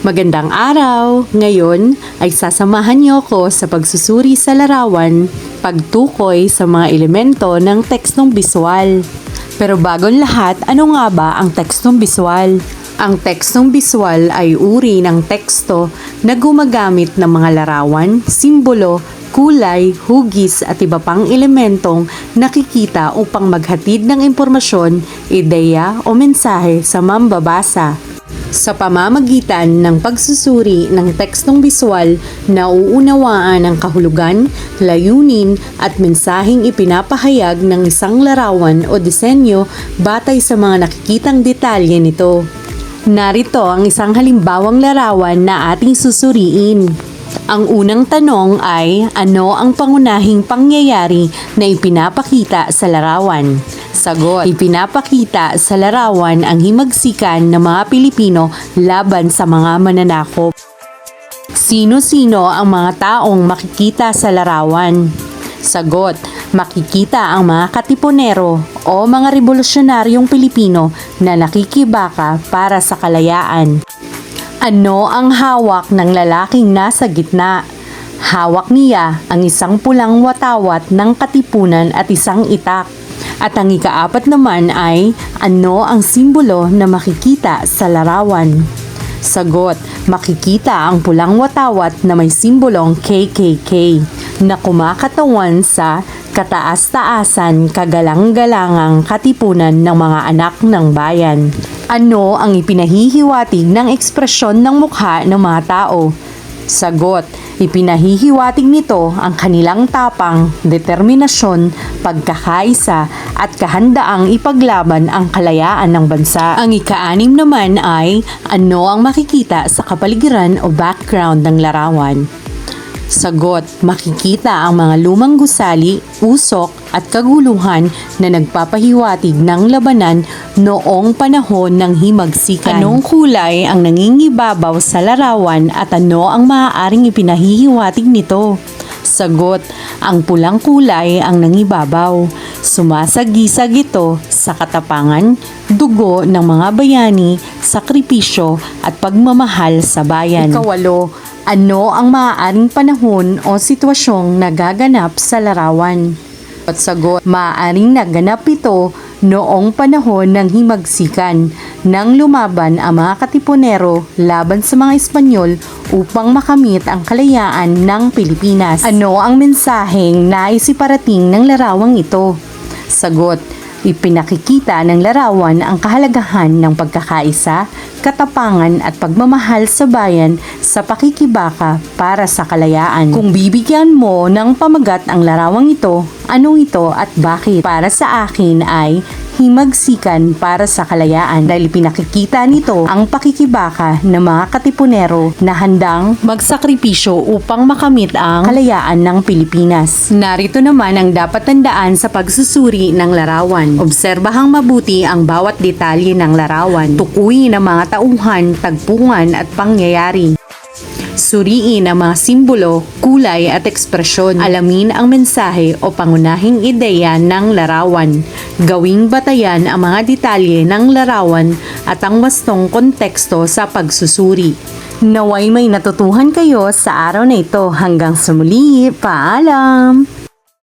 Magandang araw! Ngayon ay sasamahan niyo ko sa pagsusuri sa larawan, pagtukoy sa mga elemento ng tekstong biswal. Pero bagong lahat, ano nga ba ang tekstong biswal? Ang tekstong biswal ay uri ng teksto na gumagamit ng mga larawan, simbolo, kulay, hugis at iba pang elementong nakikita upang maghatid ng impormasyon, ideya o mensahe sa mambabasa. Sa pamamagitan ng pagsusuri ng tekstong biswal, nauunawaan ang kahulugan, layunin at mensaheng ipinapahayag ng isang larawan o disenyo batay sa mga nakikitang detalye nito. Narito ang isang halimbawang larawan na ating susuriin. Ang unang tanong ay, ano ang pangunahing pangyayari na ipinapakita sa larawan? Sagot, ipinapakita sa larawan ang himagsikan ng mga Pilipino laban sa mga mananakop. Sino-sino ang mga taong makikita sa larawan? Sagot, makikita ang mga katipunero o mga revolusyonaryong Pilipino na nakikibaka para sa kalayaan. Ano ang hawak ng lalaking nasa gitna? Hawak niya ang isang pulang watawat ng katipunan at isang itak. At ang ikaapat naman ay, ano ang simbolo na makikita sa larawan? Sagot, makikita ang pulang watawat na may simbolong KKK na kumakatawan sa kataas-taasan kagalang-galangang katipunan ng mga anak ng bayan. Ano ang ipinahihiwatig ng ekspresyon ng mukha ng mga tao? Sagot, ipinahihiwatig nito ang kanilang tapang, determinasyon, pagkakaisa at kahandaang ipaglaban ang kalayaan ng bansa. Ang ika-6 naman ay, ano ang makikita sa kapaligiran o background ng larawan? Sagot, makikita ang mga lumang gusali, usok at kaguluhan na nagpapahiwatig ng labanan noong panahon ng himagsikan. Anong kulay ang nangingibabaw sa larawan at ano ang maaaring ipinahihiwatig nito? Sagot, ang pulang kulay ang nangibabaw. Sumasagisag ito sa katapangan, dugo ng mga bayani, sakripisyo at pagmamahal sa bayan. Ika-8, ano ang maaaring panahon o sitwasyong nagaganap sa larawan? At sagot, maaaring naganap ito noong panahon ng himagsikan nang lumaban ang mga katipunero laban sa mga Espanyol upang makamit ang kalayaan ng Pilipinas. Ano ang mensaheng nais iparating ng larawang ito? Sagot, ipinakikita ng larawan ang kahalagahan ng pagkakaisa, katapangan at pagmamahal sa bayan sa pakikibaka para sa kalayaan. Kung bibigyan mo ng pamagat ang larawang ito, anong ito at bakit? Para sa akin ay himagsikan para sa kalayaan dahil pinakikita nito ang pakikibaka ng mga katipunero na handang magsakripisyo upang makamit ang kalayaan ng Pilipinas. Narito naman ang dapat tandaan sa pagsusuri ng larawan. Obserbahang mabuti ang bawat detalye ng larawan. Tukuyin ang mga tauhan, tagpungan at pangyayari. Suriin ang mga simbolo, kulay at ekspresyon. Alamin ang mensahe o pangunahing ideya ng larawan. Gawing batayan ang mga detalye ng larawan at ang wastong konteksto sa pagsusuri. Naway may natutuhan kayo sa araw na ito. Hanggang sa muli, paalam!